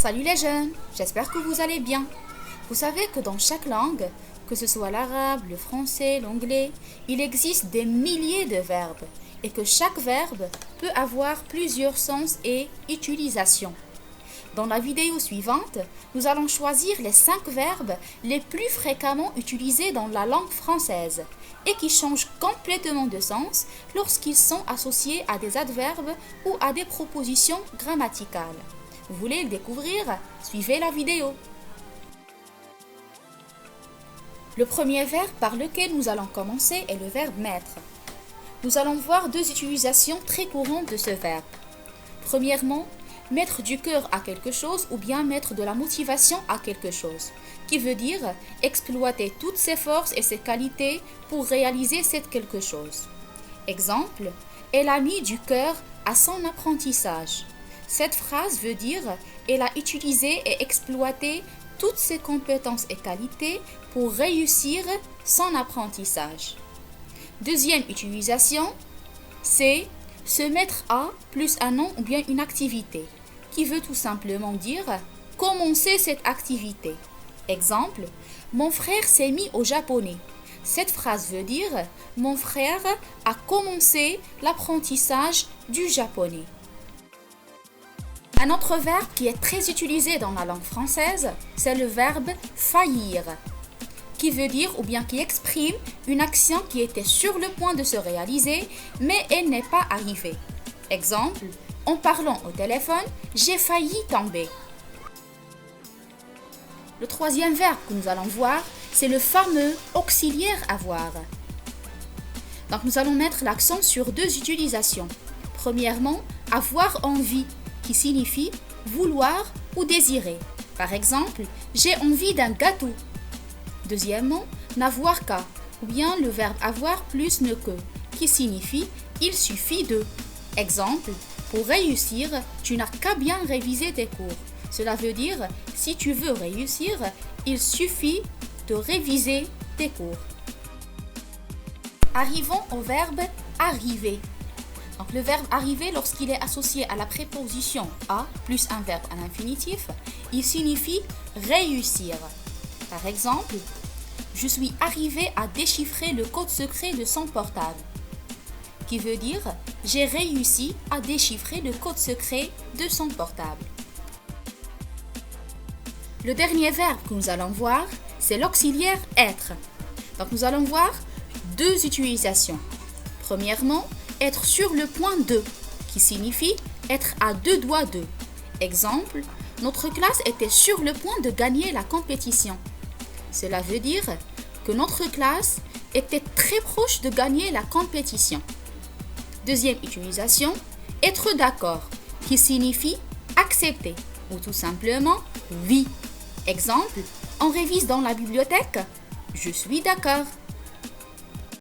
Salut les jeunes, j'espère que vous allez bien. Vous savez que dans chaque langue, que ce soit l'arabe, le français, l'anglais, il existe des milliers de verbes et que chaque verbe peut avoir plusieurs sens et utilisations. Dans la vidéo suivante, nous allons choisir les 5 verbes les plus fréquemment utilisés dans la langue française et qui changent complètement de sens lorsqu'ils sont associés à des adverbes ou à des propositions grammaticales. Vous voulez le découvrir? Suivez la vidéo. Le premier verbe par lequel nous allons commencer est le verbe mettre. Nous allons voir 2 utilisations très courantes de ce verbe. Premièrement, mettre du cœur à quelque chose ou bien mettre de la motivation à quelque chose, qui veut dire exploiter toutes ses forces et ses qualités pour réaliser cette quelque chose. Exemple, elle a mis du cœur à son apprentissage. Cette phrase veut dire elle a utilisé et exploité toutes ses compétences et qualités pour réussir son apprentissage. Deuxième utilisation, c'est se mettre à plus un nom ou bien une activité, qui veut tout simplement dire commencer cette activité. Exemple, mon frère s'est mis au japonais. Cette phrase veut dire mon frère a commencé l'apprentissage du japonais. Un autre verbe qui est très utilisé dans la langue française, c'est le verbe faillir, qui veut dire ou bien qui exprime une action qui était sur le point de se réaliser, mais elle n'est pas arrivée. Exemple, en parlant au téléphone, j'ai failli tomber. Le troisième verbe que nous allons voir, c'est le fameux auxiliaire avoir. Donc nous allons mettre l'accent sur 2 utilisations. Premièrement, avoir envie, qui signifie vouloir ou désirer. Par exemple, j'ai envie d'un gâteau. Deuxièmement, n'avoir qu'à, ou bien le verbe avoir plus ne que, qui signifie il suffit de. Exemple, pour réussir, tu n'as qu'à bien réviser tes cours. Cela veut dire, si tu veux réussir, il suffit de réviser tes cours. Arrivons au verbe arriver. Donc le verbe arriver, lorsqu'il est associé à la préposition à plus un verbe à l'infinitif, il signifie réussir. Par exemple, je suis arrivé à déchiffrer le code secret de son portable, qui veut dire j'ai réussi à déchiffrer le code secret de son portable. Le dernier verbe que nous allons voir, c'est l'auxiliaire être. Donc nous allons voir 2 utilisations. Premièrement, être sur le point de, qui signifie être à 2 doigts de. Exemple, notre classe était sur le point de gagner la compétition. Cela veut dire que notre classe était très proche de gagner la compétition. Deuxième utilisation, être d'accord, qui signifie accepter ou tout simplement oui. Exemple, on révise dans la bibliothèque, je suis d'accord.